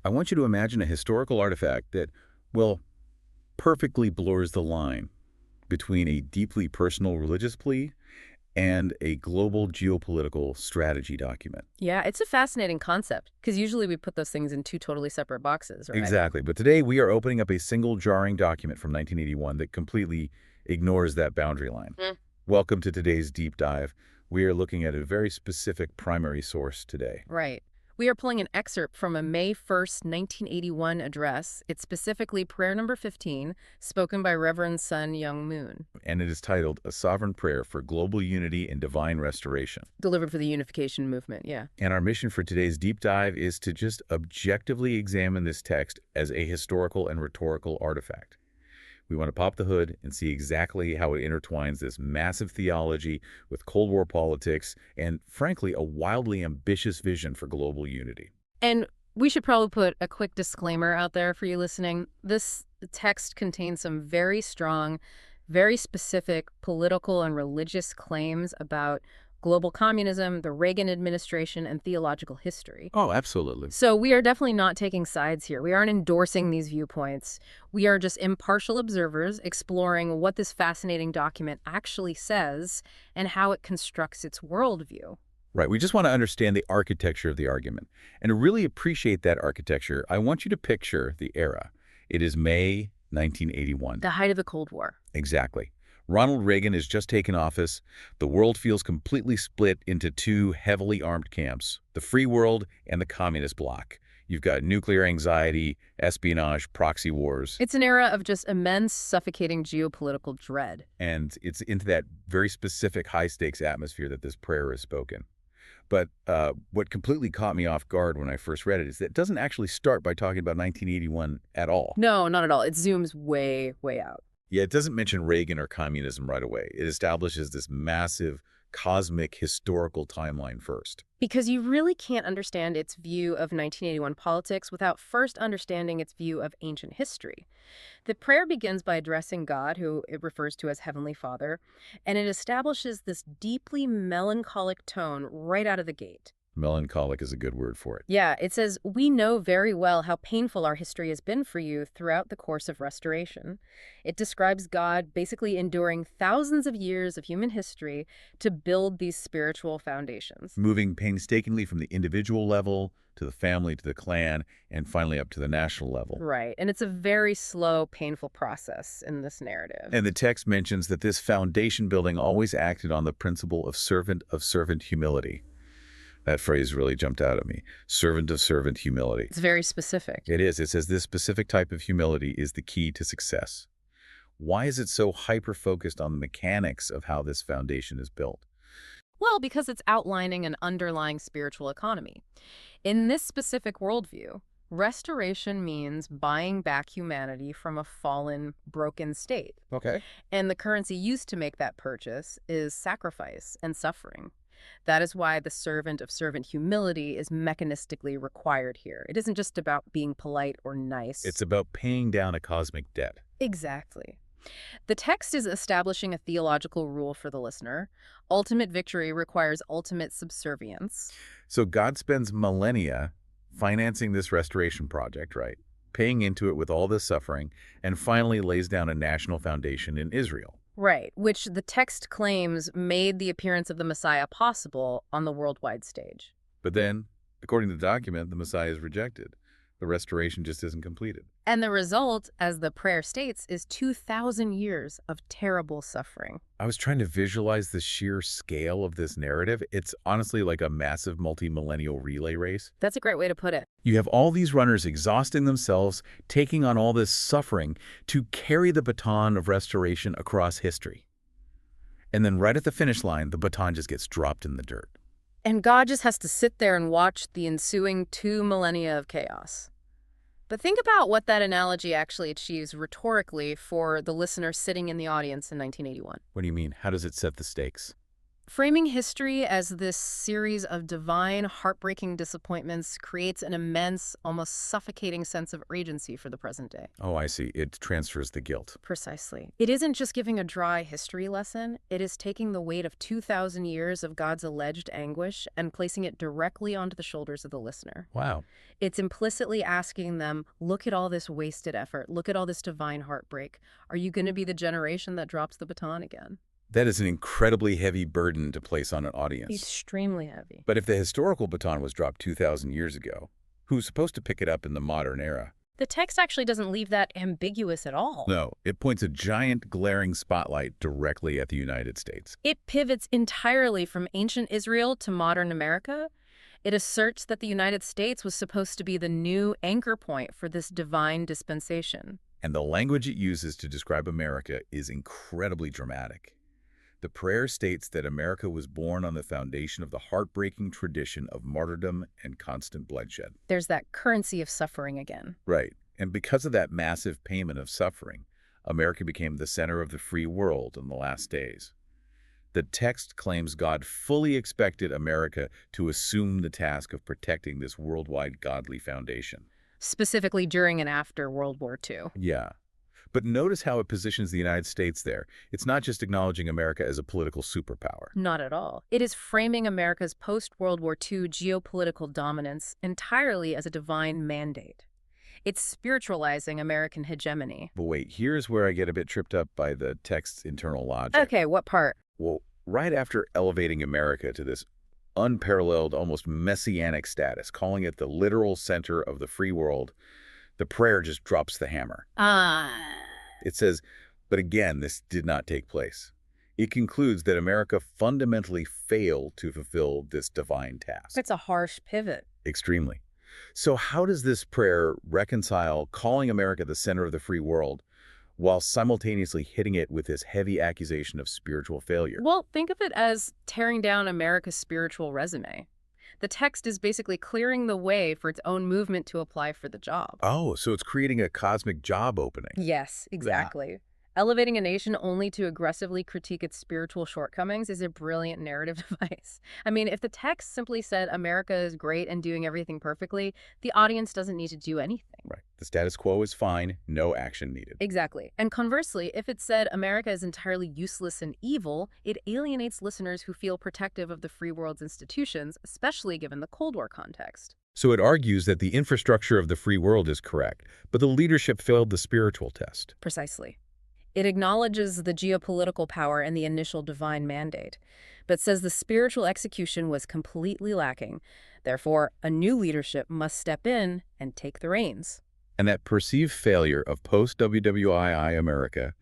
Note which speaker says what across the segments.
Speaker 1: I want you to imagine a historical artifact that, well, perfectly blurs the line between a deeply personal religious plea and a global geopolitical strategy document.
Speaker 2: Yeah, it's a fascinating concept, because usually we put those things in two totally separate boxes, right?
Speaker 1: Exactly. But today we are opening up a single jarring document from 1981 that completely ignores that boundary line.
Speaker 2: Mm.
Speaker 1: Welcome to today's deep dive. We are looking at a very specific primary source today.
Speaker 2: Right. We are pulling an excerpt from a May 1st, 1981 address. It's specifically prayer number 15, spoken by Reverend Sun Myung Moon,
Speaker 1: And it is titled A Sovereign Prayer for Global Unity and Divine Restoration.
Speaker 2: delivered for the Unification movement, yeah.
Speaker 1: And our mission for today's deep dive is to just objectively examine this text as a historical and rhetorical artifact. We want to pop the hood and see exactly how it intertwines this massive theology with Cold War politics and, frankly, a wildly ambitious vision for global unity.
Speaker 2: And we should probably put a quick disclaimer out there for you listening. This text contains some very strong, very specific political and religious claims about global communism, the Reagan administration, and theological history.
Speaker 1: Oh, absolutely.
Speaker 2: So we are definitely not taking sides here. We aren't endorsing these viewpoints. We are just impartial observers exploring what this fascinating document actually says and how it constructs its worldview.
Speaker 1: Right. We just want to understand the architecture of the argument. And to really appreciate that architecture, I want you to picture the era. It is May 1981.
Speaker 2: The height of the Cold War.
Speaker 1: Exactly. Ronald Reagan has just taken office. The world feels completely split into two heavily armed camps, the free world and the communist bloc. You've got nuclear anxiety, espionage, proxy wars.
Speaker 2: It's an era of just immense, suffocating geopolitical dread.
Speaker 1: And it's into that very specific high-stakes atmosphere that this prayer is spoken. But what completely caught me off guard when I first read it is that it doesn't actually start by talking about 1981 at all.
Speaker 2: No, not at all. It zooms way, way out.
Speaker 1: Yeah, it doesn't mention Reagan or communism right away. It establishes this massive, cosmic, historical timeline first.
Speaker 2: Because you really can't understand its view of 1981 politics without first understanding its view of ancient history. The prayer begins by addressing God, who it refers to as Heavenly Father, and it establishes this deeply melancholic tone right out of the gate.
Speaker 1: Melancholic is a good word for it.
Speaker 2: Yeah, it says, "We know very well how painful our history has been for you throughout the course of restoration." It describes God basically enduring thousands of years of human history to build these spiritual foundations.
Speaker 1: Moving painstakingly from the individual level to the family to the clan and finally up to the national level.
Speaker 2: Right, and it's a very slow, painful process in this narrative.
Speaker 1: And the text mentions that this foundation building always acted on the principle of servant humility. That phrase really jumped out at me. Servant of servant humility.
Speaker 2: It's very specific.
Speaker 1: It is. It says this specific type of humility is the key to success. Why is it so hyper-focused on the mechanics of how this foundation is built?
Speaker 2: Well, because it's outlining an underlying spiritual economy. In this specific worldview, restoration means buying back humanity from a fallen, broken state.
Speaker 1: Okay.
Speaker 2: And the currency used to make that purchase is sacrifice and suffering. That is why the servant of servant humility is mechanistically required here. It isn't just about being polite or nice.
Speaker 1: It's about paying down a cosmic debt.
Speaker 2: Exactly. The text is establishing a theological rule for the listener. Ultimate victory requires ultimate subservience.
Speaker 1: So God spends millennia financing this restoration project, right? Paying into it with all this suffering, and finally lays down a national foundation in Israel.
Speaker 2: Right, which the text claims made the appearance of the Messiah possible on the worldwide stage.
Speaker 1: But then, according to the document, the Messiah is rejected. The restoration just isn't completed.
Speaker 2: And the result, as the prayer states, is 2,000 years of terrible suffering.
Speaker 1: I was trying to visualize the sheer scale of this narrative. It's honestly like a massive multi-millennial relay race.
Speaker 2: That's a great way to put it.
Speaker 1: You have all these runners exhausting themselves, taking on all this suffering to carry the baton of restoration across history. And then right at the finish line, the baton just gets dropped in the dirt.
Speaker 2: And God just has to sit there and watch the ensuing 2 millennia of chaos. But think about what that analogy actually achieves rhetorically for the listener sitting in the audience in 1981.
Speaker 1: What do you mean? How does it set the stakes?
Speaker 2: Framing history as this series of divine, heartbreaking disappointments creates an immense, almost suffocating sense of urgency for the present day.
Speaker 1: Oh, I see. It transfers the guilt.
Speaker 2: Precisely. It isn't just giving a dry history lesson, it is taking the weight of 2,000 years of God's alleged anguish and placing it directly onto the shoulders of the listener.
Speaker 1: Wow.
Speaker 2: It's implicitly asking them, look at all this wasted effort, look at all this divine heartbreak. Are you going to be the generation that drops the baton again?
Speaker 1: That is an incredibly heavy burden to place on an audience.
Speaker 2: Extremely heavy.
Speaker 1: But if the historical baton was dropped 2,000 years ago, who's supposed to pick it up in the modern era?
Speaker 2: The text actually doesn't leave that ambiguous at all.
Speaker 1: No, it points a giant, glaring spotlight directly at the United States.
Speaker 2: It pivots entirely from ancient Israel to modern America. It asserts that the United States was supposed to be the new anchor point for this divine dispensation.
Speaker 1: And the language it uses to describe America is incredibly dramatic. The prayer states that America was born on the foundation of the heartbreaking tradition of martyrdom and constant bloodshed.
Speaker 2: There's that currency of suffering again.
Speaker 1: Right. And because of that massive payment of suffering, America became the center of the free world in the last days. The text claims God fully expected America to assume the task of protecting this worldwide godly foundation.
Speaker 2: Specifically during and after World War II.
Speaker 1: Yeah. But notice how it positions the United States there. It's not just acknowledging America as a political superpower.
Speaker 2: Not at all. It is framing America's post-World War II geopolitical dominance entirely as a divine mandate. It's spiritualizing American hegemony.
Speaker 1: But wait, here's where I get a bit tripped up by the text's internal logic.
Speaker 2: Okay, what part?
Speaker 1: Well, right after elevating America to this unparalleled, almost messianic status, calling it the literal center of the free world, the prayer just drops the hammer. It says, but again, this did not take place. It concludes that America fundamentally failed to fulfill this divine task.
Speaker 2: It's a harsh pivot.
Speaker 1: Extremely. So how does this prayer reconcile calling America the center of the free world while simultaneously hitting it with this heavy accusation of spiritual failure?
Speaker 2: Well, think of it as tearing down America's spiritual resume. The text is basically clearing the way for its own movement to apply for the job.
Speaker 1: Oh, so it's creating a cosmic job opening.
Speaker 2: Yes, exactly. Elevating a nation only to aggressively critique its spiritual shortcomings is a brilliant narrative device. I mean, if the text simply said America is great and doing everything perfectly, the audience doesn't need to do anything.
Speaker 1: Right. The status quo is fine, no action needed.
Speaker 2: Exactly. And conversely, if it said America is entirely useless and evil, it alienates listeners who feel protective of the free world's institutions, especially given the Cold War context.
Speaker 1: So it argues that the infrastructure of the free world is correct, but the leadership failed the spiritual test.
Speaker 2: Precisely. It acknowledges the geopolitical power and the initial divine mandate, but says the spiritual execution was completely lacking. Therefore, a new leadership must step in and take the reins.
Speaker 1: And that perceived failure of post-WWII America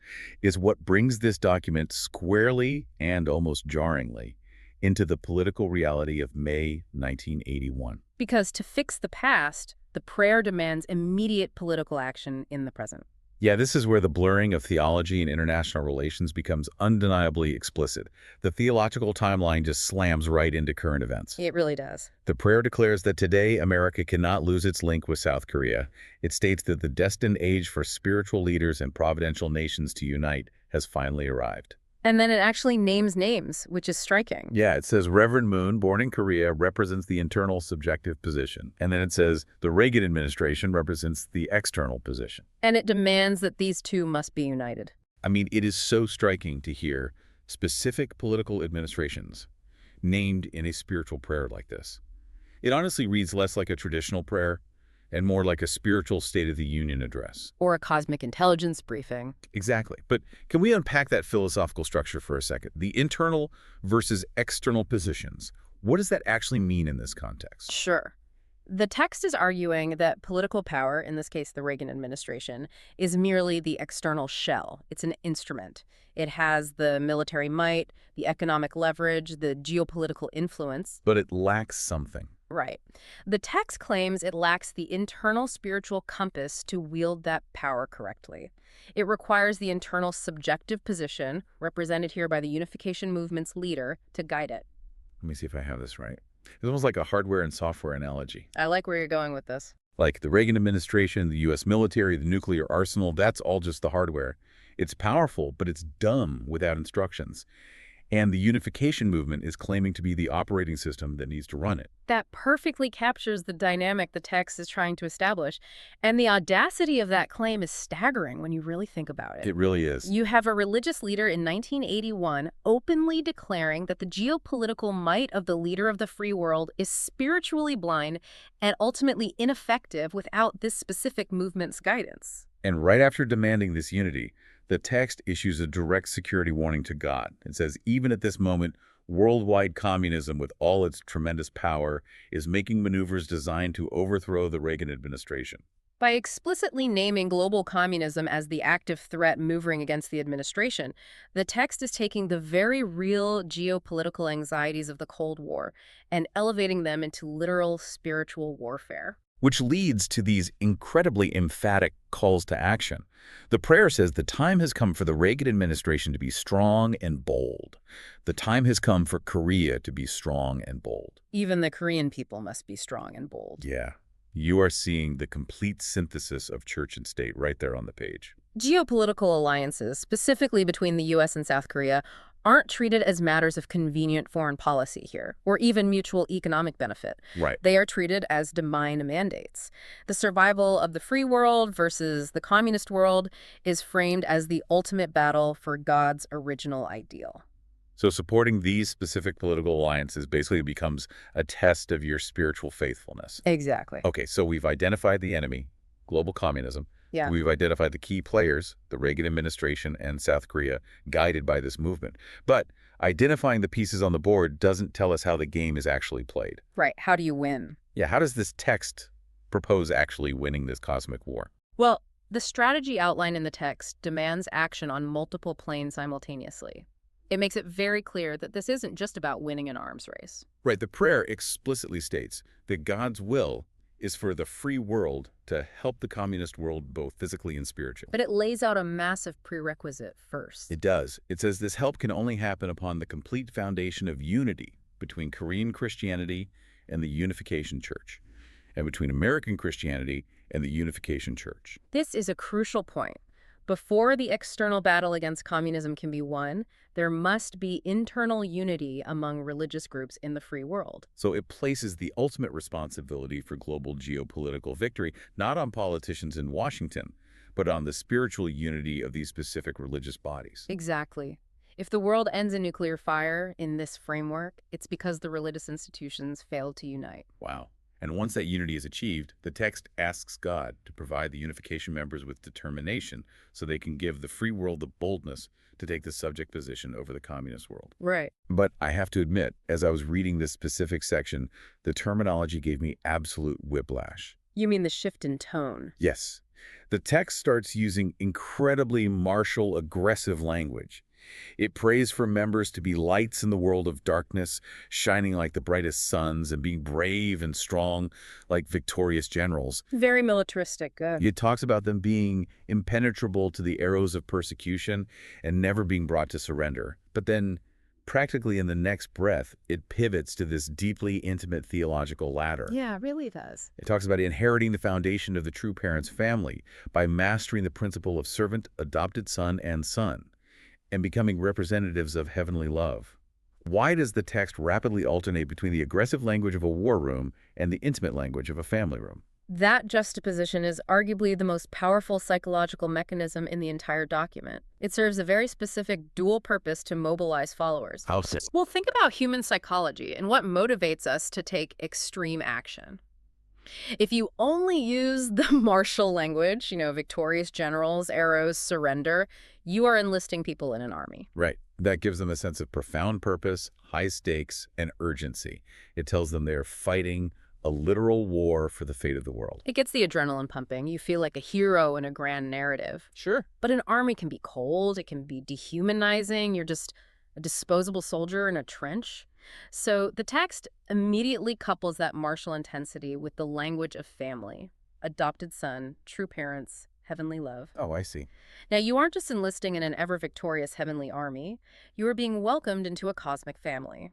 Speaker 1: is what brings this document squarely and almost jarringly into the political reality of May 1981.
Speaker 2: Because to fix the past, the prayer demands immediate political action in the present.
Speaker 1: Yeah, this is where the blurring of theology and international relations becomes undeniably explicit. The theological timeline just slams right into current events.
Speaker 2: It really does.
Speaker 1: The prayer declares that today America cannot lose its link with South Korea. It states that the destined age for spiritual leaders and providential nations to unite has finally arrived.
Speaker 2: And then it actually names names, which is striking.
Speaker 1: Yeah, it says Reverend Moon, born in Korea, represents the internal subjective position. And then it says the Reagan administration represents the external position.
Speaker 2: And it demands that these two must be united.
Speaker 1: I mean, it is so striking to hear specific political administrations named in a spiritual prayer like this. It honestly reads less like a traditional prayer and more like a spiritual State of the Union address.
Speaker 2: Or a cosmic intelligence briefing.
Speaker 1: Exactly. But can we unpack that philosophical structure for a second? The internal versus external positions. What does that actually mean in this context?
Speaker 2: Sure. The text is arguing that political power, in this case the Reagan administration, is merely the external shell. It's an instrument. It has the military might, the economic leverage, the geopolitical influence.
Speaker 1: But it lacks something.
Speaker 2: Right. The text claims it lacks the internal spiritual compass to wield that power correctly. It requires the internal subjective position, represented here by the Unification movement's leader, to guide it.
Speaker 1: Let me see if I have this right. It's almost like a hardware and software analogy.
Speaker 2: I like where you're going with this.
Speaker 1: Like the Reagan administration, the U.S. military, the nuclear arsenal, that's all just the hardware. It's powerful, but it's dumb without instructions. And the unification movement is claiming to be the operating system that needs to run it.
Speaker 2: That perfectly captures the dynamic the text is trying to establish. And the audacity of that claim is staggering when you really think about it.
Speaker 1: It really is.
Speaker 2: You have a religious leader in 1981 openly declaring that the geopolitical might of the leader of the free world is spiritually blind and ultimately ineffective without this specific movement's guidance.
Speaker 1: And right after demanding this unity, the text issues a direct security warning to God. It says, even at this moment, worldwide communism, with all its tremendous power, is making maneuvers designed to overthrow the Reagan administration.
Speaker 2: By explicitly naming global communism as the active threat moving against the administration, the text is taking the very real geopolitical anxieties of the Cold War and elevating them into literal spiritual warfare.
Speaker 1: Which leads to these incredibly emphatic calls to action. The prayer says the time has come for the Reagan administration to be strong and bold. The time has come for Korea to be strong and bold.
Speaker 2: Even the Korean people must be strong and bold.
Speaker 1: Yeah, you are seeing the complete synthesis of church and state right there on the page.
Speaker 2: Geopolitical alliances, specifically between the U.S. and South Korea, aren't treated as matters of convenient foreign policy here, or even mutual economic benefit.
Speaker 1: Right.
Speaker 2: They are treated as divine mandates. The survival of the free world versus the communist world is framed as the ultimate battle for God's original ideal.
Speaker 1: So supporting these specific political alliances basically becomes a test of your spiritual faithfulness.
Speaker 2: Exactly.
Speaker 1: Okay, so we've identified the enemy, global communism.
Speaker 2: Yeah.
Speaker 1: We've identified the key players, the Reagan administration and South Korea, guided by this movement. But identifying the pieces on the board doesn't tell us how the game is actually played.
Speaker 2: Right. How do you win?
Speaker 1: Yeah, how does this text propose actually winning this cosmic war?
Speaker 2: Well, the strategy outlined in the text demands action on multiple planes simultaneously. It makes it very clear that this isn't just about winning an arms race.
Speaker 1: Right, the prayer explicitly states that God's will is for the free world to help the communist world both physically and spiritually.
Speaker 2: But it lays out a massive prerequisite first.
Speaker 1: It does. It says this help can only happen upon the complete foundation of unity between Korean Christianity and the Unification Church, and between American Christianity and the Unification Church.
Speaker 2: This is a crucial point. Before the external battle against communism can be won, there must be internal unity among religious groups in the free world.
Speaker 1: So it places the ultimate responsibility for global geopolitical victory not on politicians in Washington, but on the spiritual unity of these specific religious bodies.
Speaker 2: Exactly. If the world ends in nuclear fire in this framework, it's because the religious institutions failed to unite.
Speaker 1: Wow. And once that unity is achieved, the text asks God to provide the unification members with determination so they can give the free world the boldness to take the subject position over the communist world.
Speaker 2: Right.
Speaker 1: But I have to admit, as I was reading this specific section, the terminology gave me absolute whiplash.
Speaker 2: You mean the shift in tone?
Speaker 1: Yes. The text starts using incredibly martial, aggressive language. It prays for members to be lights in the world of darkness, shining like the brightest suns and being brave and strong like victorious generals.
Speaker 2: Very militaristic. Good.
Speaker 1: It talks about them being impenetrable to the arrows of persecution and never being brought to surrender. But then, practically in the next breath, it pivots to this deeply intimate theological ladder.
Speaker 2: Yeah, it really does.
Speaker 1: It talks about inheriting the foundation of the true parent's family by mastering the principle of servant, adopted son, and son, and becoming representatives of heavenly love. Why does the text rapidly alternate between the aggressive language of a war room and the intimate language of a family room?
Speaker 2: That juxtaposition is arguably the most powerful psychological mechanism in the entire document. It serves a very specific dual purpose to mobilize followers.
Speaker 1: How so?
Speaker 2: Well, think about human psychology and what motivates us to take extreme action. If you only use the martial language, victorious generals, arrows, surrender, you are enlisting people in an army.
Speaker 1: Right. That gives them a sense of profound purpose, high stakes, and urgency. It tells them they're fighting a literal war for the fate of the world.
Speaker 2: It gets the adrenaline pumping. You feel like a hero in a grand narrative.
Speaker 1: Sure.
Speaker 2: But an army can be cold. It can be dehumanizing. You're just a disposable soldier in a trench. So the text immediately couples that martial intensity with the language of family, adopted son, true parents, heavenly love.
Speaker 1: Oh, I see.
Speaker 2: Now, you aren't just enlisting in an ever-victorious heavenly army. You are being welcomed into a cosmic family.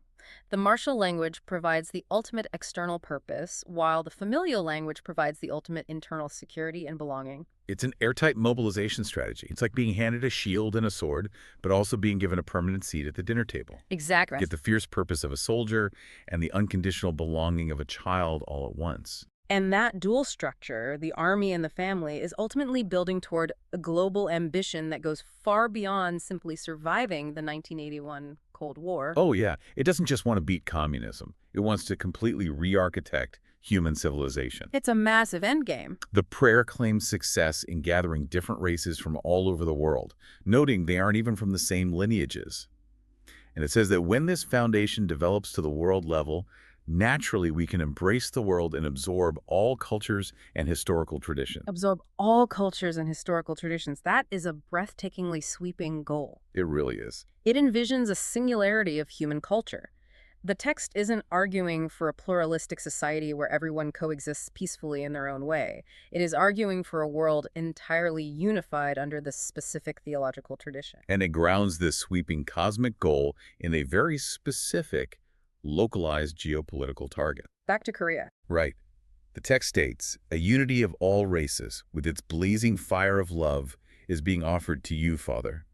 Speaker 2: The martial language provides the ultimate external purpose, while the familial language provides the ultimate internal security and belonging.
Speaker 1: It's an airtight mobilization strategy. It's like being handed a shield and a sword, but also being given a permanent seat at the dinner table.
Speaker 2: Exactly.
Speaker 1: Get the fierce purpose of a soldier and the unconditional belonging of a child all at once.
Speaker 2: And that dual structure, the army and the family, is ultimately building toward a global ambition that goes far beyond simply surviving the 1981 Cold War.
Speaker 1: Oh, yeah. It doesn't just want to beat communism. It wants to completely re-architect human civilization.
Speaker 2: It's a massive endgame.
Speaker 1: The prayer claims success in gathering different races from all over the world, noting they aren't even from the same lineages. And it says that when this foundation develops to the world level, naturally we can embrace the world and absorb all cultures and historical traditions.
Speaker 2: Absorb all cultures and historical traditions. That is a breathtakingly sweeping goal.
Speaker 1: It really is.
Speaker 2: It envisions a singularity of human culture. The text isn't arguing for a pluralistic society where everyone coexists peacefully in their own way. It is arguing for a world entirely unified under this specific theological tradition.
Speaker 1: And it grounds this sweeping cosmic goal in a very specific, localized geopolitical target.
Speaker 2: Back to Korea.
Speaker 1: Right. The text states, "A unity of all races, with its blazing fire of love, is being offered to you, Father.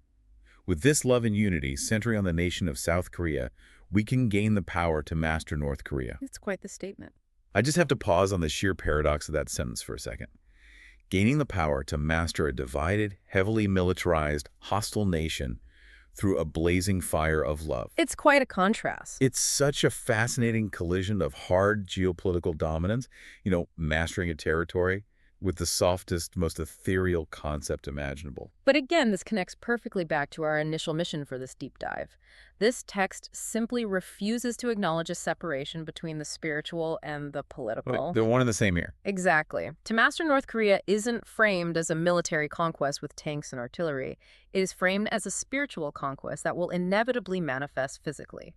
Speaker 1: With this love and unity centering on the nation of South Korea, we can gain the power to master North Korea."
Speaker 2: It's quite the statement.
Speaker 1: I just have to pause on the sheer paradox of that sentence for a second. Gaining the power to master a divided, heavily militarized, hostile nation through a blazing fire of love.
Speaker 2: It's quite a contrast.
Speaker 1: It's such a fascinating collision of hard geopolitical dominance, mastering a territory, with the softest, most ethereal concept imaginable.
Speaker 2: But again, this connects perfectly back to our initial mission for this deep dive. This text simply refuses to acknowledge a separation between the spiritual and the political.
Speaker 1: They're one and the same here.
Speaker 2: Exactly. To master North Korea isn't framed as a military conquest with tanks and artillery. It is framed as a spiritual conquest that will inevitably manifest physically.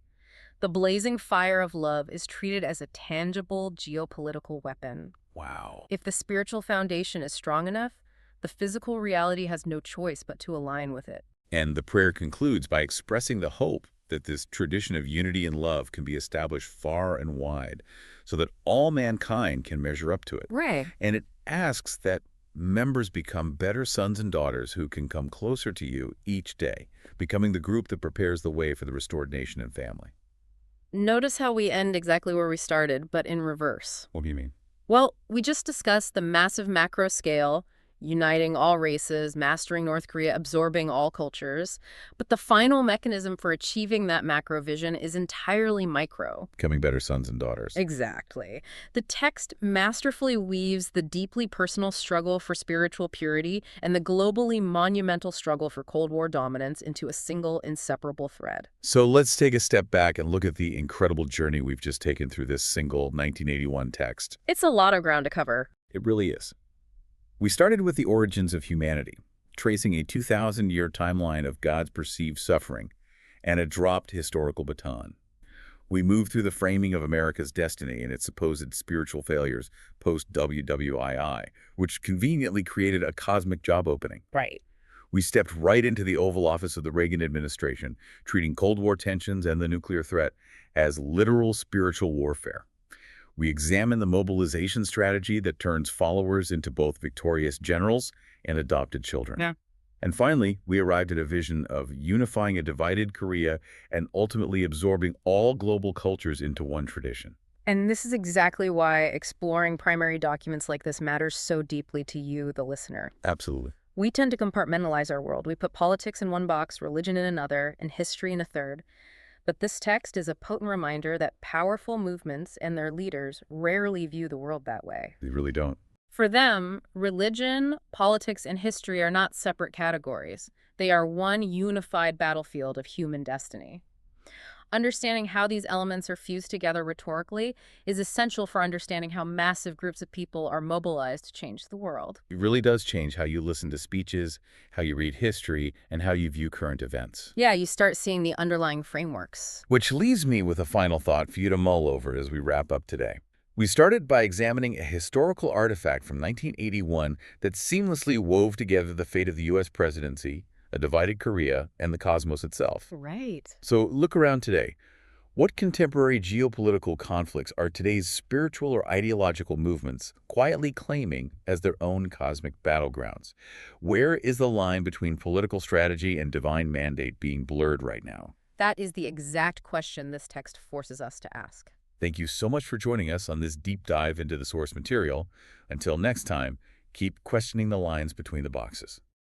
Speaker 2: The blazing fire of love is treated as a tangible geopolitical weapon.
Speaker 1: Wow.
Speaker 2: If the spiritual foundation is strong enough, the physical reality has no choice but to align with it.
Speaker 1: And the prayer concludes by expressing the hope that this tradition of unity and love can be established far and wide so that all mankind can measure up to it.
Speaker 2: Right.
Speaker 1: And it asks that members become better sons and daughters who can come closer to you each day, becoming the group that prepares the way for the restored nation and family.
Speaker 2: Notice how we end exactly where we started, but in reverse.
Speaker 1: What do you mean?
Speaker 2: Well, we just discussed the massive macro scale, uniting all races, mastering North Korea, absorbing all cultures. But the final mechanism for achieving that macro vision is entirely micro.
Speaker 1: Becoming better sons and daughters.
Speaker 2: Exactly. The text masterfully weaves the deeply personal struggle for spiritual purity and the globally monumental struggle for Cold War dominance into a single inseparable thread.
Speaker 1: So let's take a step back and look at the incredible journey we've just taken through this single 1981 text.
Speaker 2: It's a lot of ground to cover.
Speaker 1: It really is. We started with the origins of humanity, tracing a 2,000-year timeline of God's perceived suffering and a dropped historical baton. We moved through the framing of America's destiny and its supposed spiritual failures post-WWII, which conveniently created a cosmic job opening.
Speaker 2: Right.
Speaker 1: We stepped right into the Oval Office of the Reagan administration, treating Cold War tensions and the nuclear threat as literal spiritual warfare. We examine the mobilization strategy that turns followers into both victorious generals and adopted children.
Speaker 2: Yeah.
Speaker 1: And finally, we arrived at a vision of unifying a divided Korea and ultimately absorbing all global cultures into one tradition.
Speaker 2: And this is exactly why exploring primary documents like this matters so deeply to you, the listener.
Speaker 1: Absolutely.
Speaker 2: We tend to compartmentalize our world. We put politics in one box, religion in another, and history in a third. But this text is a potent reminder that powerful movements and their leaders rarely view the world that way.
Speaker 1: They really don't.
Speaker 2: For them, religion, politics, and history are not separate categories. They are one unified battlefield of human destiny. Understanding how these elements are fused together rhetorically is essential for understanding how massive groups of people are mobilized to change the world.
Speaker 1: It really does change how you listen to speeches, how you read history, and how you view current events.
Speaker 2: Yeah, you start seeing the underlying frameworks.
Speaker 1: Which leaves me with a final thought for you to mull over as we wrap up today. We started by examining a historical artifact from 1981 that seamlessly wove together the fate of the U.S. presidency, a divided Korea, and the cosmos itself.
Speaker 2: Right.
Speaker 1: So look around today. What contemporary geopolitical conflicts are today's spiritual or ideological movements quietly claiming as their own cosmic battlegrounds? Where is the line between political strategy and divine mandate being blurred right now?
Speaker 2: That is the exact question this text forces us to ask.
Speaker 1: Thank you so much for joining us on this deep dive into the source material. Until next time, keep questioning the lines between the boxes.